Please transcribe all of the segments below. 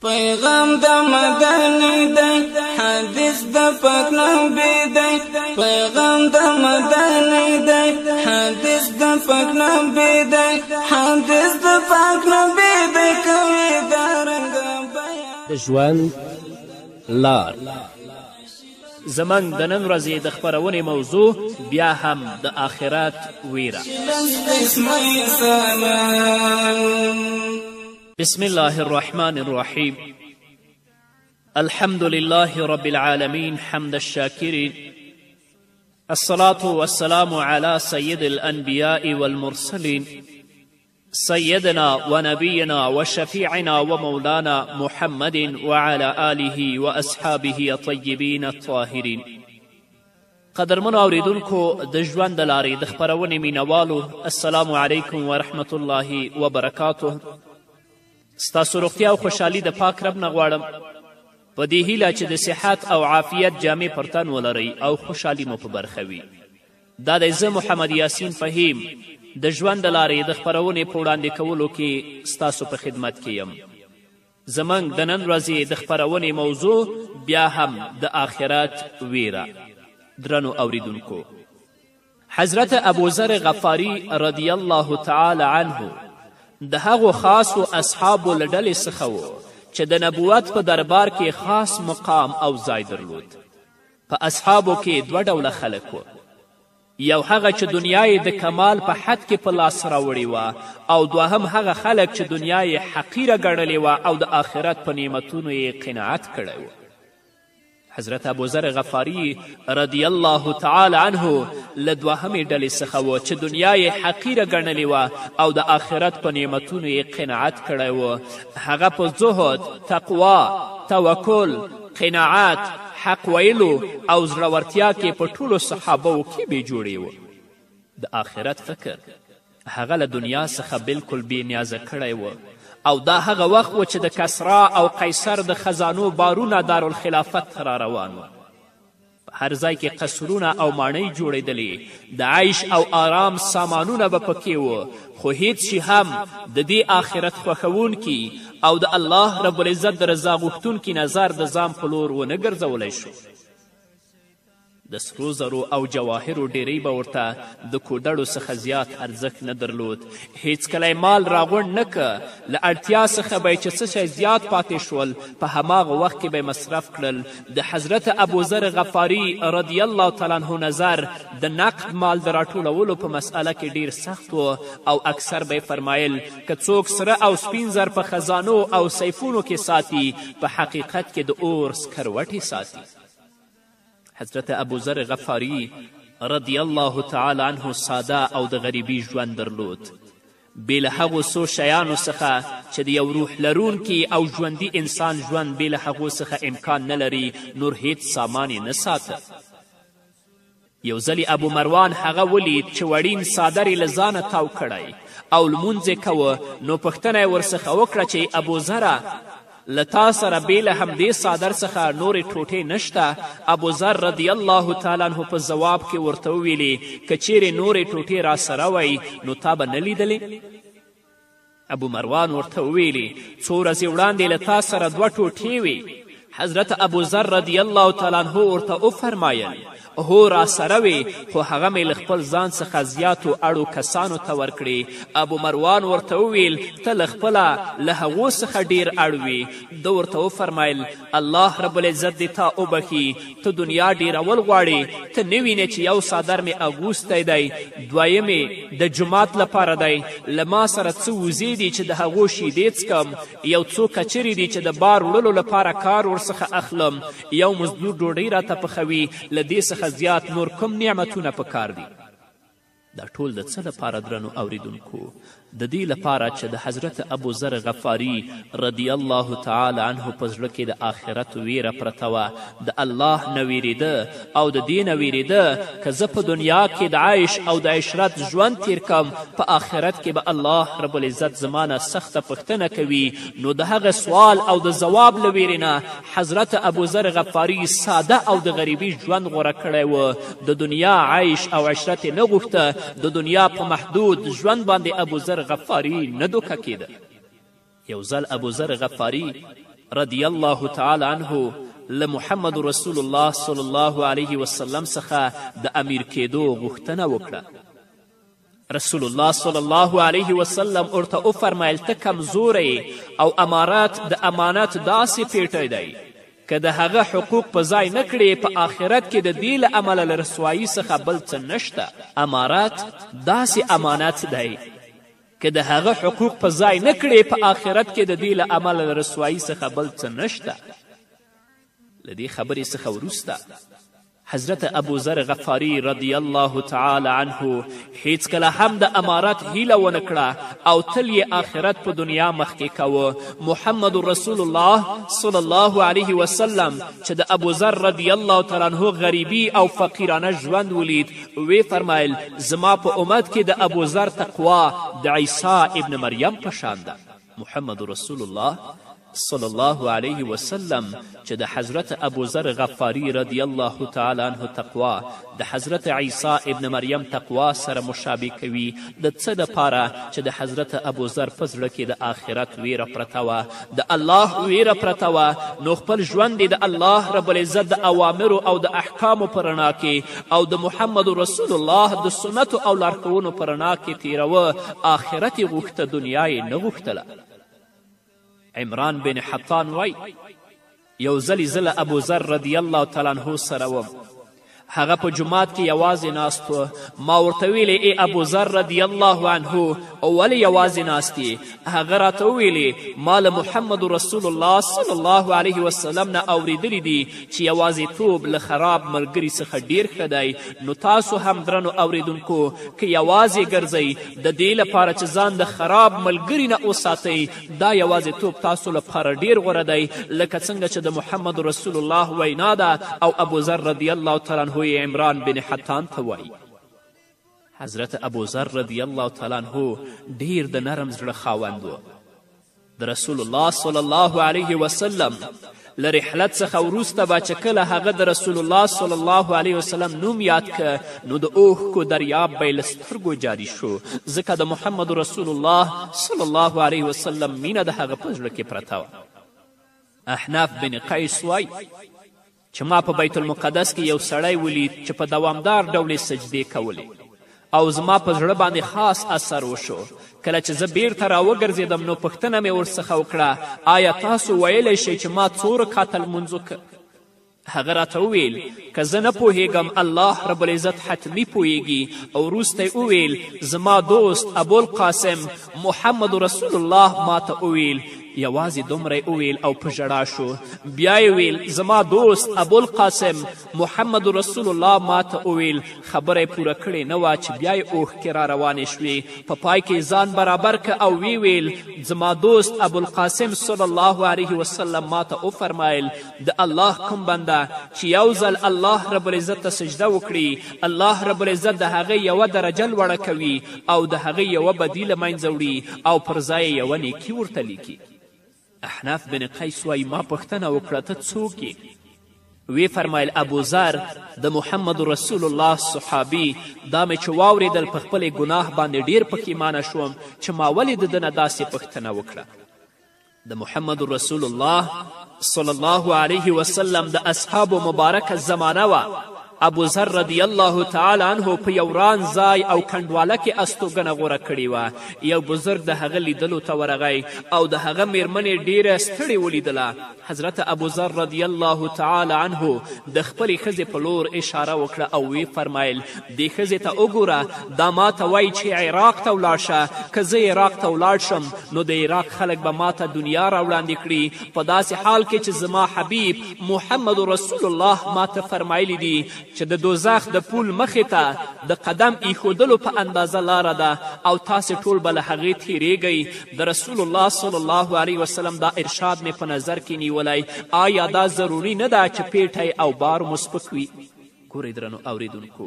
پیغام د مدنی دی حدیث د پاک نبی دی پیغام د مدنی دی حدیث د پاک نبی دی حدیث د پاک نبی دی کوي دارنګ بیان د ژوند لار زمنګ د نن ورځې د خپرونې موضوع بیا هم د آخرت ویره. بسم الله الرحمن الرحيم. الحمد لله رب العالمين حمد الشاكرين. الصلاة والسلام على سيد الأنبياء والمرسلين سيدنا ونبينا وشفيعنا ومولانا محمد وعلى آله وأصحابه الطيبين الطاهرين. قدرمنو اوریدونکو د ژوند د لارې د خپرونې مینوالو السلام علیکم ورحمة الله وبرکاته. ستاسو روغتیا او خوشحالي د پاک رب نه غواړم په دې هیله چې د صحت او عافیت جامې پر تن ولرئ او خوشحالي مو په برخه وي. دا دی زه محمد یاسین فهیم د ژوند د لارې د خپرونې په وړاندې کولو کې ستاسو په خدمت کې یم. زموږ د نن ورځې د خپرونې موضوع بیا هم د آخرت ویره. درنو اوریدونکو، حضرت ابوذر غفاري رضی الله تعالی عنه د هغو خاصو اصحابو له ډلې څخه و چې د نبوت په دربار کې خاص مقام او ځای درلود. په اصحابو کې دوه ډوله خلک و. یو هغه چې دنیا یې د کمال په حد کې په لاس راوړې وه، او دوهم هغه خلک چې دنیا یې حقیره ګڼلې وه او د آخرت په نعمتونو یې قناعت کړی و. حضرت ابوذر غفاري رضی الله تعالی عنه له دوهمې ډلې څخه و چې دنیا یې حقیره ګڼلې وه او د آخرت په نعمتونو یې قناعت کړی و. هغه په زهد، تقوا، توکل، قناعت، حق ویلو او زړورتیا کې په ټولو صحابهو کې بې جوړې و. د آخرت فکر هغه له دنیا څخه بلکل بې نیازه کړی و، او دا هغه وخت و چې د کسرا او قیصر د خزانو بارونه دارالخلافت ته را روان و. په هر ځای کې قصرونه او ماڼۍ جوړېدلې، د عیش او آرام سامانونه به پکې و، خو هیڅ شي هم د دې آخرت خوښوونکي او د الله رب العزت د رضا غوښتونکي نظر د ځان په لور ونه ګرځولی شو. د سرو زرو او جواهرو ډیری به ورته د کوډړو څخه زیات ارزښت نه درلود. هیڅکله یې مال راغونډ نه که، له اړتیا څخه به یې چې څه شی زیات پاتې شول په هماغه وخت کې به یې مصرف کړل. د حضرت ابوذر غفاري رضی الله تعالی عنه نظر د نقد مال د راټولولو په مسئله کې ډیر سخت و، او اکثر به یې فرمایل که څوک سره او سپین زر په خزانو او سیفونو کې ساتي، په حقیقت کې د اور سکروټې ساتي. حضرت ابوذر غفاري رضی الله تعالی عنه ساده او د غریبي ژوند درلود. بې له هغو څو شیانو څخه چې د یو روح لرونکي او ژوندي انسان ژوند بې له هغو څخه امکان نه لري، نور هیڅ سامان یې نه ساته. یو ځلې ابو مروان هغه ولید چې وړین څادر یې له ځانه تاو کړی او لمونځ یې کوه، نو پوښتنه یې ورڅخه وکړه چې ابوذره له تا سره بې له همدې څادر څخه نورې ټوټې نشته؟ ابوذر رضی الله تعالی عنه په ځواب کې ورته وویلې که چیرې نورې ټوټې را سره وی نو تا به نه لیدلې؟ ابو مروان ورته وویلې څو ورځې وړاندې له تا سره دوه ټوټې وې. حضرت ابوذر رضی الله تعالی عنه ورته وفرمایل هو را سره وې، خو هغه مې له خپل ځان څخه زیاتو اړو کسانو ته ورکړې. ابو مروان ورته وویل ته له خپله له هغو څخه ډیر اړ وې. ده ورته وفرمایل الله رب العزت دې تا وبخي، ته دنیا ډیرول غواړې، ته نه وینې چې یو څادر مې اغوستی دی، دویم مې د جومات لپاره دی، له ما سره څه وزې دي چې د هغو شیدې څکم، یو څو کچرې دي چې د بار وړلو لپاره کار ورڅخه اخلم، یو مزدور ډوډۍ راته پخوي، له دې څخه زیات نور کوم نعمتونه په کار دي. دا ټول د څه لپاره درنو اوریدونکو؟ د دې لپاره چې د حضرت ابوذر غفاري رضی الله تعالی عنه په زړه کې د آخرت ویره پرته وه. د الله نه ویرېده او د دې نه ویرېده که زه په دنیا کې د عیش او د عشرت ژوند تیر کم، په آخرت کې به الله رب العزت زما نه سخته پوښتنه کوي. نو د هغه سوال او د ځواب له ویرې نه حضرت ابوذر غفاري ساده او د غریبي ژوند غوره کړی و. د دنیا عیش او عشرت یې نه غوښته، د دنیا په محدود ژوند باندې ابوذر غفاري نه دوکه کېده. یو ځل ابوذر غفاري رضی الله تعالی عنه له محمد رسول الله صلی الله علیه وسلم څخه د امیر کېدو غوښتنه وکړه. رسول الله صلی الله علیه وسلم ورته وفرمیل ته کمزوری او امارات د امانت داسې پیټی دی که د هغه حقوق په ځای نه کړې په آخرت کې د دې له امله له رسوایي څخه بل څه نشته. امارات داسې امانت دی که د هغه حقوق په ځای نه کړې په آخرت کې د دې له امله له رسوایي څخه بل څه نشته. له دې خبرې څخه وروسته حضرت ابوذر غفاري رضی الله تعالی عنه هیڅکله هم د امارت هیله ونه کړه او تل یې آخرت په دنیا مخکې کوه. محمد رسول الله صلی الله علیه وسلم چې د ابوذر رضی الله تعالی عنه غریبي او فقیرانه ژوند ولید وی فرمایل زما په امت کې د ابوذر تقوا د عیسی ابن مریم په شان ده. محمد رسول الله صلی الله علیه وسلم چې د حضرت ابوذر غفاري رضی الله تعالی عنه تقوا د حضرت عیسی ابن مریم تقوا سره مشابه کوي د څه دپاره چې د حضرت ابوذر په زړه کې د آخرت ویره پرته وه، د الله ویره پرته وه، نو خپل ژوند د الله رب العزت د اوامرو او د احکامو په رڼا کې او د محمد رسول الله د سنتو او لارښوونو په رڼا کې تیروه. آخرت یې غوښته، دنیا یې نه غوښتله. عمران بن حطان وای یو ځلې زه له ابوذر رضی الله تعالی عنه سره وم. هغه په جومات کې یوازې ناست و. ما ورته ویلې ای ابوذر رضی الله عنه ولې یوازې ناست یې؟ هغه راته وویلې ما له محمد رسول الله صلی الله علیه وسلم نه اورېدلی دي چې یوازېتوب له خراب ملګري څخه ډیر ښه دی. نو تاسو هم درنو اورېدونکو که یوازې ګرځئ د دې لپاره چې ځان د خراب ملګري نه وساتئ، دا یوازېتوب تاسو لپاره ډیر غوره دی لکه څنګه چې د محمد رسول الله وینا ده. او ابوذر رضی الله تعالی عنه عمران بن حطان ته وایي. حضرت ابوذر رضی الله تعالی عنه ډیر د نرم زړه خاوند و. د رسول الله صلی الله علیه وسلم له رحلت څخه وروسته به چې کله هغه د رسول الله صلی الله علیه وسلم نوم یاد که نو د اوښکو دریاب به یې له سترګو جاري شو، ځکه د محمد رسول الله صلی الله علیه وسلم مینه د هغه په زړه کې پرته وه. احناف بن قیس وایي چې ما په بیت المقدس کې یو سړی ولید چې په دوامدار ډول سجدې کولې او زما په زړه باندې خاص اثر وشو. کله چې زه بیرته راوګرځېدم نو پوښتنه مې ورڅخه وکړه آیا تاسو ویلی شئ چې ما څو رکعته لمونځ وکړ؟ هغه راته وویل که زه نه پوهیږم الله رب العزت حتمی پوهیږي. او وروسته یې وویل زما دوست ابوالقاسم محمد رسول الله ما ته وویل. یوازې دومره یې وویل او په ژړا شو. بیا یې ویل زما دوست ابوالقاسم محمد رسول الله ما ته وویل. خبره یې پوره کړې نه وه چې بیا یې اوښکې را روانې شوې. په پای کې ځان برابر که او وی ویل زما دوست ابوالقاسم صلی الله علیه وسلم ما ته وفرمایل د الله کوم بنده چې یو ځل الله رب العزت ته سجده وکړي الله رب العزت د هغه یوه درجه لوړه کوي او د هغه یوه بدي له منځه وړي او پر ځای یې یوه نیکي ورته لیکي. احناف بن قیس وایي ما پوښتنه وکړه ته څوک یې؟ وی فرمایل ابوذر د محمد رسول الله صحابي. دا مې چې واورېدل په خپلې ګناه باندې ډیر پښیمانه شوم چې ما ولې د ده نه داسې پوښتنه وکړه. د محمد رسول الله صلی الله علیه وسلم د اصحابو مبارکه زمانه وه. ابوذر رضی الله تعالی عنه په یو ران ځای او کنډواله کې استوګنه غوره کړې وه. یو بزرګ د هغه لیدلو ته ورغی او د هغه میرمنې ډیره ستړې ولیدله. حضرت ابوذر رضی الله تعالی عنه د خپلې ښځې په لور اشاره وکړه او وی فرمایل دې ښځې ته وګوره دا ما ته وایي چې عراق ته ولاړ شه. که زه عراق ته ولاړ شم نو د عراق خلک به ما ته دنیا راوړاندې کړي په داسې حال کې چې زما حبیب محمد رسول الله ما ته فرمایلی دي چې د دوزخ د پول مخې ته د قدم ایښودلو په اندازه لاره ده او تاسې ټول به له هغې تیریږئ. د رسول الله صلی الله علیه وسلم دا ارشاد مې په نظر کې نیولی. آیا دا ضروري نه ده چې پیټی او بار مو سپک وي؟ ګورئ درنو اوریدونکو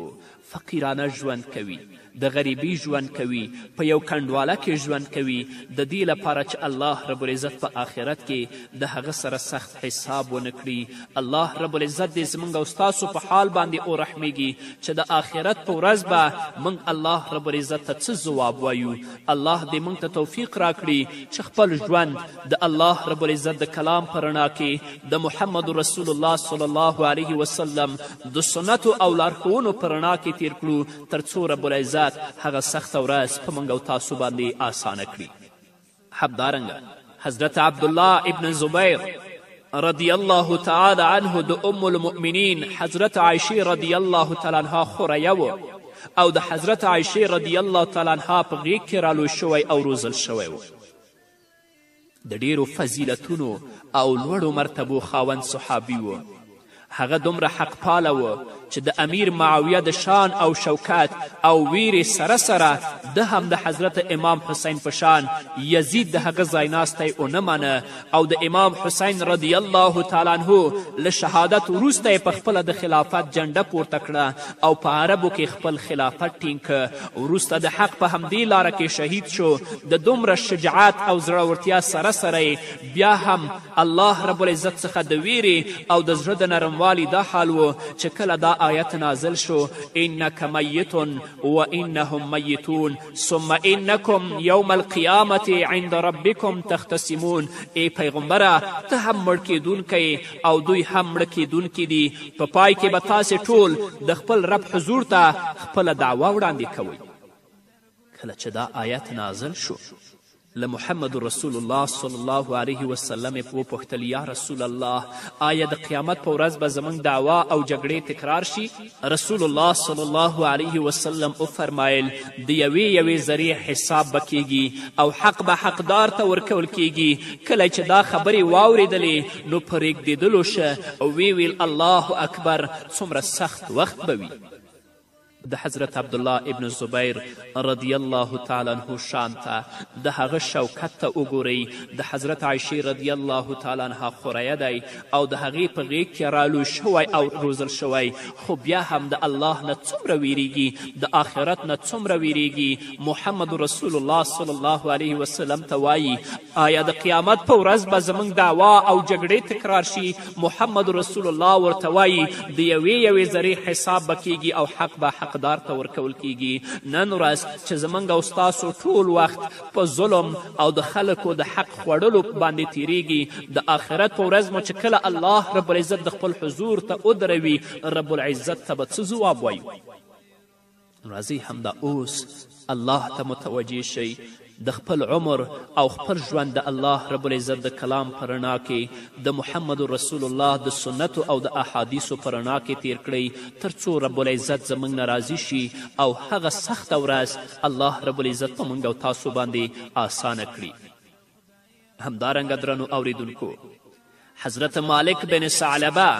فقیرانه ژوند کوي د غریبي ژوند کوي په یو کنډواله کې ژوند کوي د دې لپاره چې الله رب العزت په آخرت کې د هغه سره سخت حساب ونه کړي الله رب العزت دې زموږ او ستاسو په حال باندې ورحمیږي چې د آخرت په ورځ به موږ الله رب العزت ته څه ځواب وایو الله دې موږ ته توفیق راکړي چې خپل ژوند د الله رب العزت د کلام په رڼا کې د محمد رسول الله صلی الله علیه وسلم د سنتو او لارښوونو په رڼا کې تیر کړو تر څو رب العزت هغه سخته ورځ په موږ او تاسو باندې آسانه کړي همدارنګه حضرت عبدالله ابن زبیر رضی الله تعالی عنه د ام المؤمنین حضرت عایشې رضی الله تعالی عنها خوریه و او د حضرت عایشې رضی الله تعالی عنها په غیږ کې رالوی شوی او روزل شوی و د ډیرو فضیلتونو او لوړو مرتبو خاوند صحابي و هغه دومره حق پاله و چې د امیر معاویه د شان او شوکت او ویرې سره سره ده هم د حضرت امام حسین په شان یزید د هغه ځایناستی ونه منه او د امام حسین رضی الله تعالی عنه له شهادت وروسته یې په خپله د خلافت جنډه پورته کړه او په عربو کې خپل خلافت ټینګ که وروسته د حق په همدې لاره کې شهید شو د دومره شجاعت او زړورتیا سره سره بیا هم الله رب العزت څخه د ویرې او د زړه د نرموالي دا حال و چې کله دا آیت نازل شو انک میت و انهم میتون ثم انکم یوم القیامت عند ربکم تختصمون ای پیغمبره ته هم مړ کیدونکی او دوی هم مړه کیدونکي دي په پای کې به تاسې ټول د خپل رب حضور ته خپله دعوه وړاندې کوئ کله چې دا آیت نازل شو له محمد رسول الله صلی الله علیه وسلم یې وپوښتل یا رسول الله آیا د قیامت په ورځ به زموږ دعوا او جګړې تکرار شي رسول الله صلی الله علیه وسلم وفرمایل د یوې ذرې حساب به کیږي او حق به حقدار ته ورکول کیږي کله چې دا خبرې واورېدلې نو په رېږدېدلو شه او ویل الله اکبر څومره سخت وخت به وي د حضرت عبدالله ابن زبیر رضی الله تعالی عنه شان ته د هغه شوکت ته وګورئ د حضرت عایشې رضی الله تعالی عنها خوریه دی او د هغې په غیږ کې رالوی شوی او روزل شوی خو بیا هم د الله نه څومره ویریږي د آخرت نه څومره ویریږي محمد رسول الله صلی الله علیه وسلم ته وایي آیا د قیامت په ورځ به زموږ دعوا او جګړې تکرار شي محمد رسول الله ورته وایي د یوې ذرې حساب به کیږي او حق به حقدار ته ورکول کیږي نن ورځ چې زموږ او ستاسو ټول وخت په ظلم او د خلکو د حق خوړلو باندې تیریږي د آخرت په ورځ مو چې کله الله رب العزت د خپل حضور ته ودروي رب العزت ته به څه ځواب وایو راځئ همدا اوس الله ته متوجه شئ د خپل عمر او خپل ژوند د الله رب العزت د کلام په رڼا کې د محمد رسول الله د سنتو او د احادیثو په رڼا کې تیر کړئ تر څو رب العزت زموږ نه راضي شي او هغه سخته ورځ الله رب العزت په موږ او تاسو باندې آسانه کړي همدارنګه درنو اوریدونکو حضرت مالک بن ثعلبه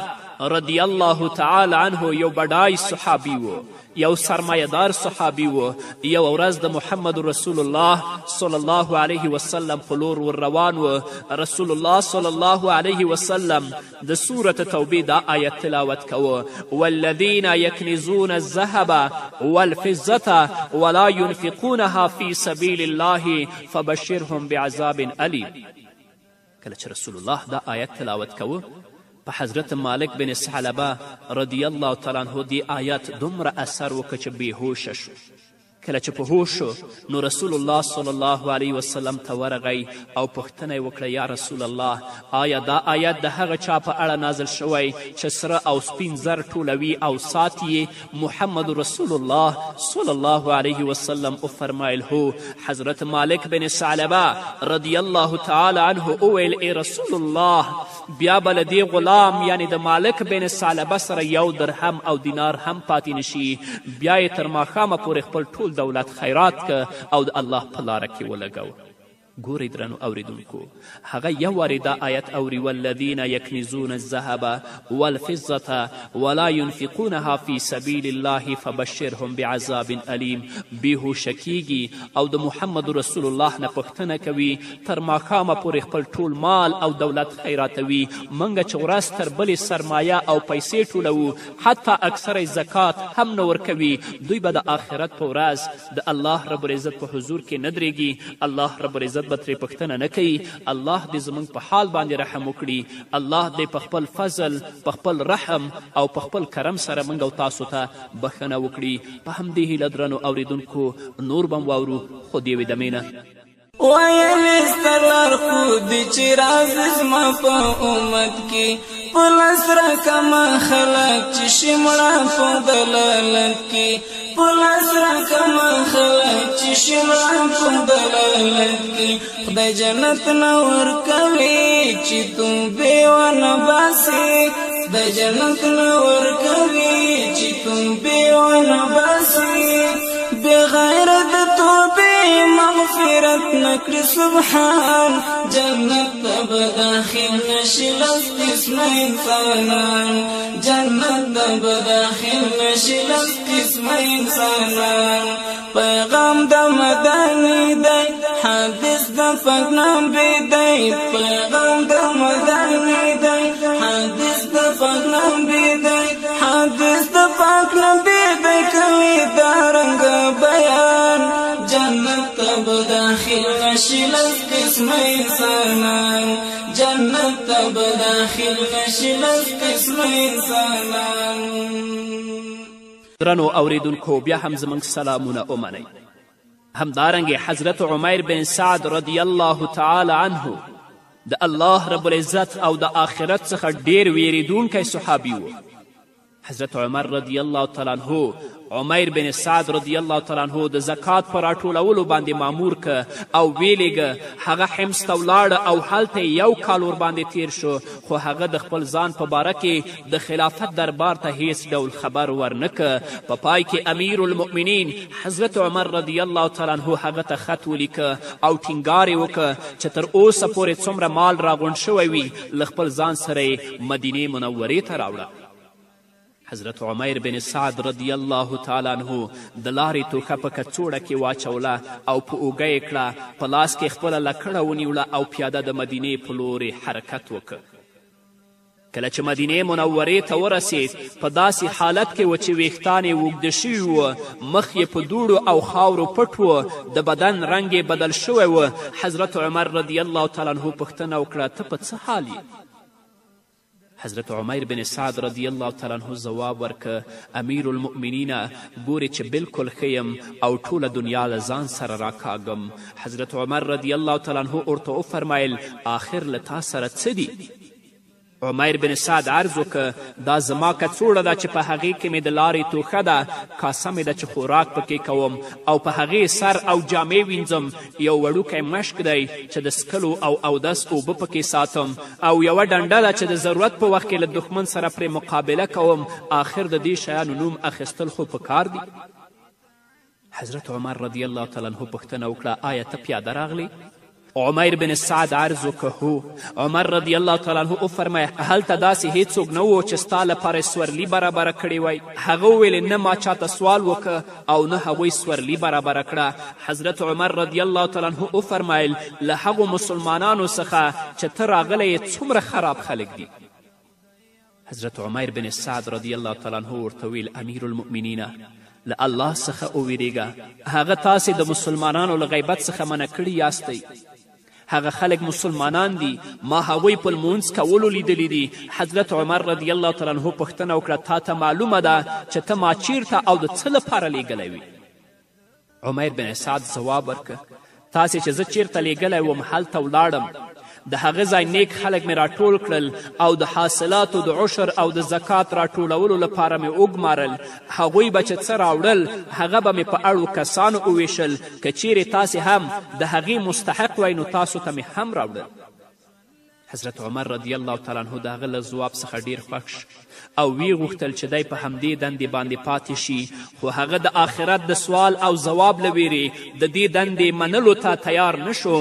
رضی الله تعالی عنه یو بډای صحابي و یو سرمایهدار صحابي و یو ورځ د محمد رسول الله صلی الله علیه وسلم په لور ور روان و رسول الله صلی الله علیه وسلم د سورة توبې دا آیت تلاوت کوه والذین یکنزون الذهب والفضة ولا ينفقونها فی سبیل الله فبشرهم بعذاب علیم کله چې رسول الله دا آیت تلاوت کوه په حضرت مالک بن ثعلبه رضی الله تعالی عنه دی آیات دومره اثر وکړه چې بېهوشه شو کله چې په هوش شو نو رسول الله صلی الله علیه وسلم ته ورغی او پوښتنه یې وکړه یا رسول الله آیا دا آیت د هغه چا په اړه نازل شوی چې سره او سپین زر ټولوي او ساتي محمد رسول الله صلی الله علیه وسلم وفرمایل هو حضرت مالک بن ثعلبه رضی الله تعالی عنه وویل ای رسول الله بیا به له دې غلام یعنی د مالک بن ثعلبه سره یو درهم او دینار هم پاتې نشي بیا یې تر ماښامه پورې خپل ټول دولت خیرات که او د الله په لاره کې ولګوه ګورئ درنو اوریدونکو هغه یو وارې دا آیت اوري والذین یکنزون الذهب والفضة ولا ينفقونها في سبیل الله فبشرهم بعذاب علیم بېهوشه کیږي او د محمد رسول الله نه پوښتنه کوي تر ماښامه پورې خپل ټول مال او دولت خیراتوي موږ چې ورځ تر بلې سرمایه او پیسې ټولوو حتی اکثره زکات هم نه ورکوي دوی به د آخرت په ورځ د الله رب العزت په حضور کې نه درېږي الله رب العزت به ترې پوښتنه نه کوي الله دې زموږ په حال باندې رحم وکړي الله دې په خپل فضل په خپل رحم او په خپل کرم سره موږ او تاسو ته بښنه وکړي په همدې هیله درنو اوریدونکو نور به واورو خو د یوې دمې نه ویل ستا لارښود چې راز زما په امت کې په لاس راکمه خلک چې شي مړه په دلالت کې په لاس راکمه خلک چې شي مړه په دلالت کې خدای جنت نه ورکوي چې توبې ونه باسي خدای جنت نه ورکوي چې توبې ونه باسي بغیر د توبې مغفرت نکړي سبحان جنت ته به داخل نشي لس قسمه انسانان جنت ته به داخل نشي لس قسمه انسانان پیغام د مدني دی حدیث د پاک نبی دی پیغام د مدني دی حدیث د پاک نبی دی حدیث د پاک نبی دی کوي دا رنګ بیان جنت ته به داخل نشي لس قسمه انسانان جنت ته به داخل نشي لس قسمه انسانان درنو اوریدونکو بیا هم زموږ سلامونه ومنئ همدارنګې حضرت عمیر بن سعد رضی الله تعالی عنه د الله رب العزت او د آخرت څخه ډیر ویریدونکی صحابي و حضرت عمر رضی الله تعالی عنه عمیر بن سعد رضی الله تعالی عنه د زکات په راټولولو باندې مامور که او ویلېږه هغه حمص ته ولاړه او هلته یو کال ورباندې تیر شو خو هغه د خپل ځان په باره کې د خلافت دربار ته هیڅ ډول خبر ورنه که په پای کې امیر المؤمنین حضرت عمر رضی الله تعالی عنه هغه ته خط ولیکه او ټینګار یې وکړه چې تر اوسه پورې څومره مال راغونډ شوی وي له خپل ځان سره یې مدینې منورې ته راوړه حضرت عمیر بن سعد رضی الله تعالی عنه د لارې توښه په کڅوړه کې واچوله او په اوږه یې کړه په لاس کې خپله لکړه ونیوله او پیاده د مدینې په لورې حرکت وکړ کله چې مدینې منورې ته ورسید په داسې حالت کې و چې ویښتان یې اوږده شوي وه مخ یې په دوړو او خاورو پټ و د بدن رنګ یې بدل شوی و حضرت عمر رضی الله تعالی عنه پوښتنه وکړه ته په څه حال یې حضرت عمیر بن سعد رضی الله تعالی عنه ځواب ورکه امیر المؤمنین ګورې چې بلکل ښه یم او ټوله دنیا له ځان سره راکاږم حضرت عمر رضی الله تعالی عنه ورته وفرمیل آخر له تا سره څه دي عمیر بن سعد عرض وکړه دا زما کڅوړه ده چې په هغې کې مې د لارې توښه ده کاسه مې ده چې خوراک پکې کوم او په هغې سر او جامې وینځم یو وړوکی مشک دی چې د څکلو او اودس اوبه پکې ساتم او یوه ډنډه ده چې د ضرورت په وخت کې له دښمن سره پرې مقابله کوم آخر د دې شیانو نوم اخیستل خو پکار دي حضرت عمر رضی الله تعالی عنه پوښتنه وکړه آیا ته پیاده راغلی عمیر بن سعد عرض وکړه هو عمر رضی الله تعالی عنه وفرمیل هلته داسې هیڅوک نه و چې ستا لپاره سورلي برابره کړې وی هغه وویل نه ما چاته سوال وکړه او نه هغوی سورلي برابره کړه حضرت عمر رضی الله تعالی عنه وفرمیل له هغو مسلمانانو څخه چې ته راغلی یې څومره خراب خلک دي حضرت عمیر بن سعد رضی الله تعالی عنه ورته ویل امیر المؤمنین له الله څخه وویرېږه هغه تاسې د مسلمانانو له غیبت څخه منع کړي یاستئ هغه خلک مسلمانان دي ما هغوی په لمونځ کولو لیدلی دي حضرت عمر رضی الله تعالی عنه پوښتنه وکړه تا ته معلومه ده چې ته ما چیرته او د څه لپاره لیږلی وي عمیر بن سعد ځواب ورکړه تاسې چې زه چیرته لیږلی وم هلته ولاړم د هغه ځای نیک خلک مې راټول کړل او د حاصلاتو د عشر او د زکات راټولولو لپاره مې وګمارل هغوی به چې څه راوړل هغه به مې په اړو کسانو وویشل که چیرې تاسې هم د هغې مستحق وی نو تاسو ته مې هم راوړل حضرت عمر رضی الله تعالی عنه د هغه له ځواب څخه ډیر خوښ او وی غوښتل چې دی په همدې دندې باندې پاتې شي، خو هغه د آخرت د سوال او ځواب له ویرې د دې دندې منلو ته تیار نه شو.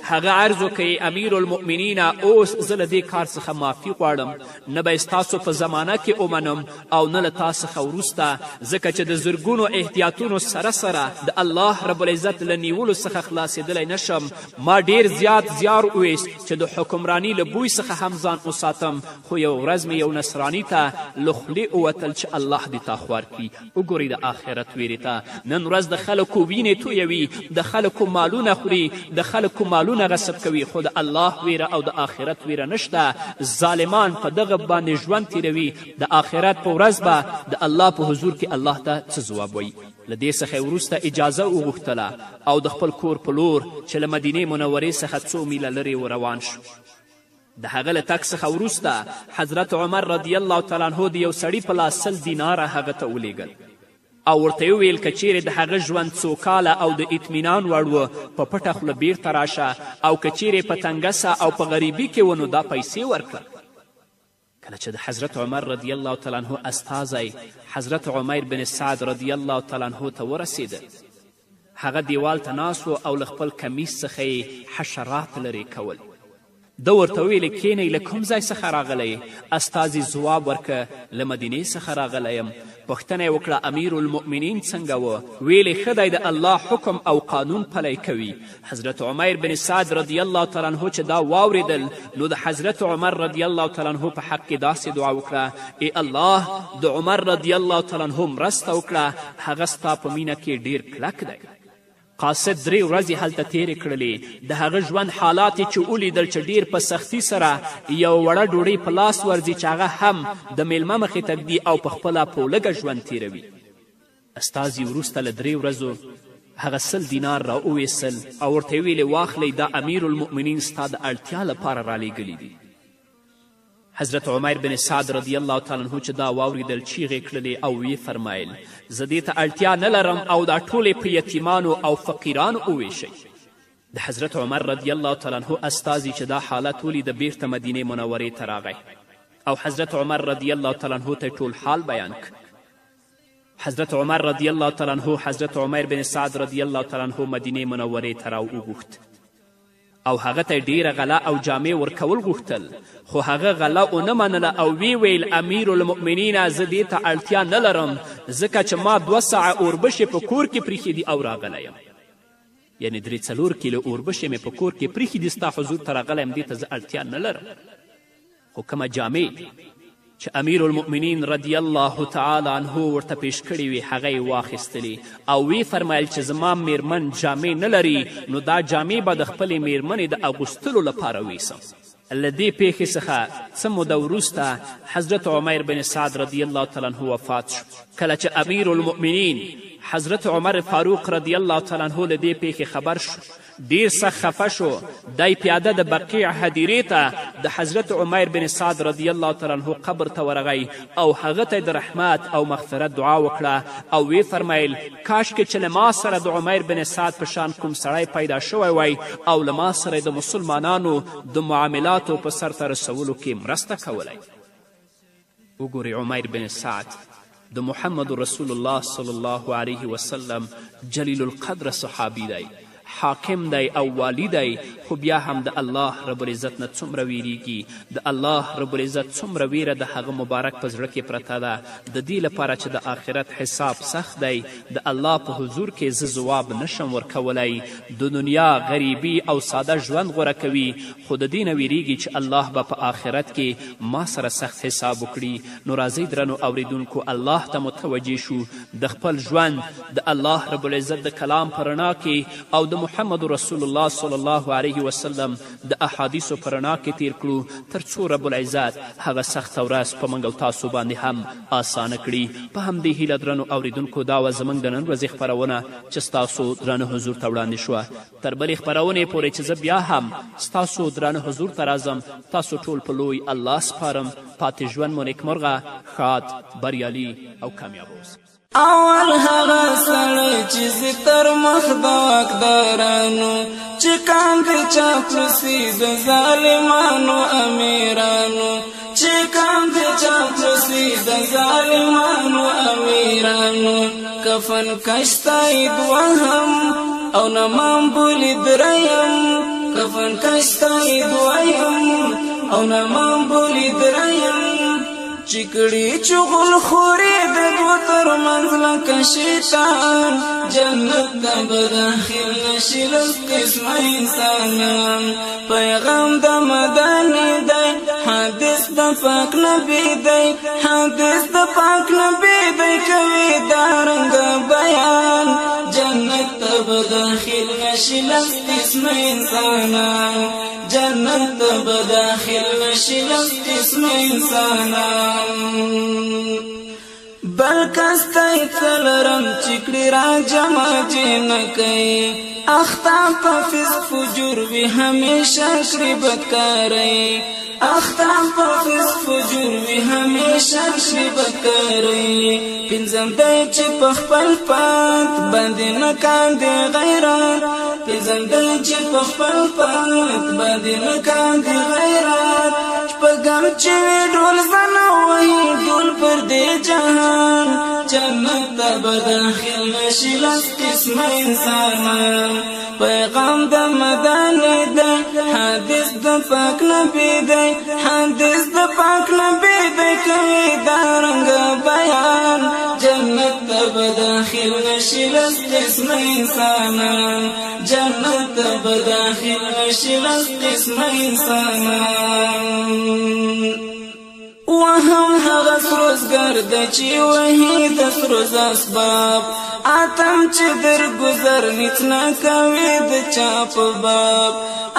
هغه عرض وکړي امیر المؤمنین اوس زه له دې کار څخه معافي غواړم، نه به ستاسو په زمانه کې ومنم او نه له تا څخه وروسته، ځکه چې د زرګونو احتیاطونو سره سره د الله رب العزت له نیولو څخه خلاصېدلی نشم. ما ډیر زیات زیار وویست چې د حکمرانی له بوی څخه هم ځان وساتم، خو یو ورځ مې یو نصراني ته له خولې ووتل چې الله دې تا خوار کړي. وګورئ د آخرت ویرې ته. نن ورځ د خلکو وینې تویوي، د خلکو مالونه خوري، د خلکو مالونه غصب کوي، خو د الله ویره او د آخرت ویره نشته. ظالمان په دغه باندې ژوند تیروي، د آخرت په ورځ به د الله په حضور کې الله ته څه ځواب وایي. له دې څخه وروسته اجازه وغوښتله او د خپل کور په لور چې له مدینې منورې څخه څو میله لرې روان شو. د هغه له تګ څخه وروسته حضرت عمر رضی الله تعالی عنه د یو سړي په لاس 100 دیناره هغه ته ولیږل او ورته وویل که چیرې د هغه ژوند څوکاله او د اطمینان وړ و په پټه خوله بیرته راشه، او که چیرې په تنګسه او په غریبي کې و نو دا پیسې ورکړه. کله چې د حضرت عمر رضی الله تعالی عنه استازی حضرت عمیر بن سعد رضی الله تعالی عنه ته ورسېده، هغه دیوال ته ناست و او له خپل کمیس څخه یې حشرات لرې کول. ده ورته ویلې کینئ له کوم ځای څخه راغلی؟ استازي ځواب ورکه له مدینې څخه راغلی یم. پوښتنه یې وکړه امیر المؤمنین څنګه و؟ ویلې ښه دی د الله حکم او قانون پلی کوي. حضرت عمیر بن سعد رضی الله تعالی عنه چې دا واورېدل نو د حضرت عمر رضی الله تعالی عنه په حق کې داسې دعا وکړه: ای الله د عمر رضی الله تعالی عنه مرسته وکړه، هغه ستا په مینه کې ډیر کلک دی. قاصد 3 ورځې هلته تیرې کړلې. د هغه ژوند حالات یې چې ولیدل چې ډیر په سختي سره یو وړه ډوډۍ په لاس ورځي چې هغه هم د میلمه مخې ته ږدي او په خپله په لږه ژوند تیروي. استازي وروسته له 3 ورځو هغه 100 دینار را وویستل او ورته یې ویلې واخلئ دا امیر المؤمنین ستا د اړتیا لپاره رالیږلي دي. حضرت عمر بن سعد رضی الله تعالی عنه چې دا واورېدل چیغې کړلې او ویې فرمایل زه دې ته اړتیا نه لرم او دا ټولې په یتیمانو او فقیرانو وویشئ. د حضرت عمر رضی الله تعالی عنه استازي چې دا حالت ولید بیرته مدینې منورې ته راغی او حضرت عمر رضی الله تعالی عنه ته ټول حال بیان کړ. حضرت عمر رضی الله تعالی عنه حضرت عمر بن سعد رضی الله تعالی عنه مدینې منورې ته راوغوښت او هغه ته ډیره غله او جامې ورکول غوښتل، خو هغه غله ونه منله او وی ویل امیر المؤمنین زه دې ته اړتیا نه لرم ځکه چې ما 2 ساعه اوربشې په کور کې پریښي دي او راغلی یم. یعنې 3-4 کیلو اوربشې مې په کور کې پریښي دي، ستا حضور ته راغلی یم، دې ته زه اړتیا نه لرم. خو کومه جامې چې امیر المؤمنین رضی الله تعالی عنه ورته پیش کړي وي هغه یې واخیستلې او وی فرمایل چې زما میرمن جامې نه لري نو دا جامې به د خپلې میرمنې د اغوستلو لپاره ویسم. له دې پیښې څخه څه موده وروسته حضرت عمر بن سعد رضی الله تعالی عنه وفات شو. کله چې امیر المؤمنین حضرت عمر فاروق رضی الله تعالی عنه له دې پیښې خبر شو ډیر سخت خفه شو. دی پیاده د بقیع هدیرې ته د حضرت عمر بن سعد رضی الله تعالی عنه قبر ته ورغی او هغه ته د رحمت او مغفرت دعا وکړه او وی فرمایل کاشکې چې له ما سره د عمر بن سعد په شان کوم سړی پیدا شوی وی او له ما سره د مسلمانانو د معاملاتو په سرته رسولو کې مرسته کولی. وګورئ عمر بن سعد د محمد رسول الله صلی الله علیه وسلم جلیل القدر صحابي دی، حاکم دی او والی دی، خو بیا هم د الله رب العزت نه څومره ویریږي. د الله رب العزت څومره ویره د هغه مبارک په زړه کې پرته ده د دې لپاره چې د آخرت حساب سخت دی. د الله په حضور کې زه ځواب نشم ورکولی. د دنیا غریبي او ساده ژوند غوره کوي، خو د دې نه ویریږي چې الله به په آخرت کې ما سره سخت حساب وکړي. نو راځئ درنو اوریدونکو الله ته متوجه شو، د خپل ژوند د الله رب العزت د کلام په رڼا کې او د محمد رسول الله صلی الله علیه وسلم د احادیثو په رڼا کې تیر کړو تر څو رب العزت هغه سخته ورځ په موږ او تاسو باندې هم آسانه کړي. په همدې هیله درنو اوریدونکو دا وه زموږ د نن ورځې خپرونه چې ستاسو درانه حضور ته وړاندې شوه. تر بلې خپرونې پورې چې زه بیا هم ستاسو درانه حضور ته راځم تاسو ټول په لوی الله سپارم. پاتې ژوند مو نیکمرغه، ښاد، بریالي او کامیاب اوسئ. اول هغه سړی چې زه تر مخ د واکدارانو چې کاندي چاپلوسي د ظالمانو امیرانو چې کاندي چاپلوسي د ظالمانو امیرانو کفن کشتای دوهم او نمام بولی دریم کفن کشتای دویم او نمام بولی دریم چکڑی چغل خوری د دو تر منزل کا شیطان جنت تا بداخل نشی لس قسم انسانان پیغام د مدنی دی حدیث د پاک نبی دی حدیث د پاک نبی دی کوي دارنګ بیان جنت تا بداخل نشی لس قسم انسانان جنت تا بداخل نشی لس قسم انسانان بلکستی تلرم چکڑی را جمع جنکی اختا پا فسق فجور وی ہمیشہ کری بدکاری اختا پا فسق فجور وی ہمیشہ کری بدکاری پنزم دی چی پخپل پات بندی نکان دی غیرات پنزم دی چی پخپل پات بندی نکان دی غیرات پگم چوی ڈول زنو وہی ڈول پر دے جہان جنت تا بداخل نشی لس قسم انسانان پیغام د مدنی دی حدیث د پاک نبی دی حدیث د پاک نبی دی کوي دارنګ بیان جنت تا بداخل نشی لس قسم انسانان جنت تا بداخل نشی لس قسم انسانان وهم هغه سروزګر د چې وهي د سروز اسباب اتم چې در گذر نیت نه کوي د چاپ باب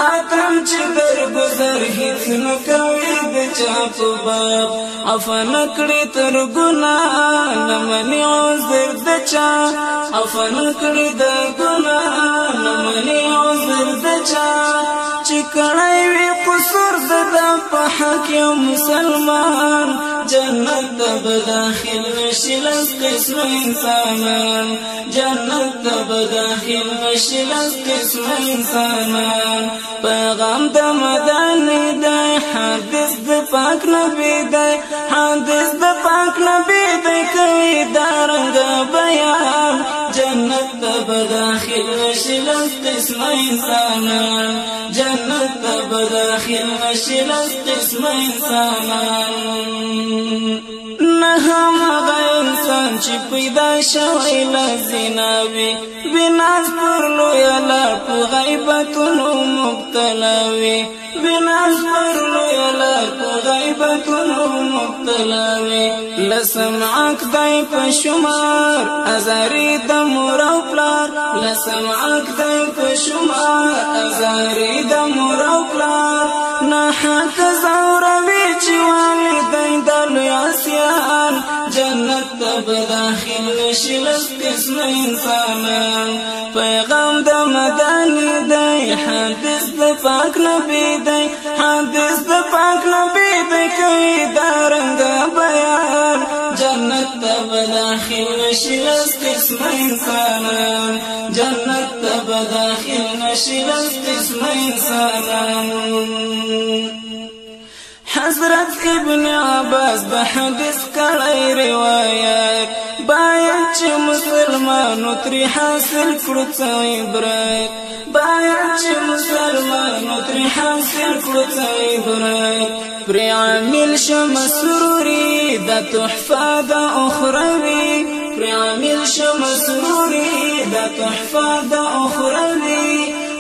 اتم چې در گذر هیڅ نه کوي د چاپ باب عفن کړي تر ګناه نه مني عذر د چا عفن کړي د ګناه نه مني عذر د چا چې کړي وي قصور د په حق یو مسلمان جنت ته بداخل نشي لس قسم انسانان جنت ته بداخل نشي لس قسم انسانان پیغام د مدنی دی حدیث د پاک نبی دی حدیث د پاک نبی دی کوي دارنګ بیان جنت ته بداخل نشي لس قسم انسانان جنت ته بداخل نشي لس قسم انسانان نهم هغه انسان چې پیدا شوی لزیناوي بناز پر لویه لار په غیبتونو مبتلا وي بناز پر لویه لار په غیبتونو مبتلا وي لسمعک دی په شمار ازاري د مور او پلار لسمعک دی په شمار ازاري د مور او پلار نه حق زوروي چې والدین د لوی عصیان جنت ته بداخل نشي لس قسم انسانان پیغام د مدنی دی حدیث د پاک نبی دی حدیث د پاک نبی دی کوي دارنګ بیان جنت ته بداخل نشي لس قسم انسانان جنت ته بداخل نشي لس قسم انسانان حضرت ابن عباس د حدیث کړی روایت باید چې مسلمانو ترې حاصل کړو څه عبرت باید چې مسلمانو ترې حاصل کړو څه عبرت پرې عامل شه مسروري د تحفه د اخروي پرې عامل شه مسروري د تحفه د اخروي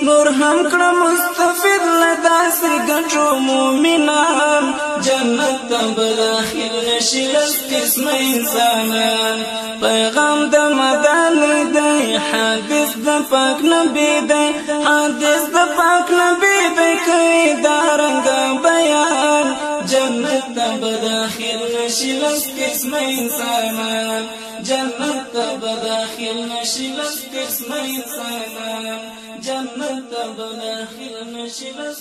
نور هم کړه مستفید لداسې ګټو مومنان جنت ته بداخل نشي لس قسم انسانان پیغام د مدنی دی حدیث د پاک نبی دی حدیث د پاک نبی دی کوي دارنګ بیان جنت ته بداخل نشي لس قسم انسانان جنت ته بداخل نشي لس قسم انسانان جنت ته بداخل نشي لس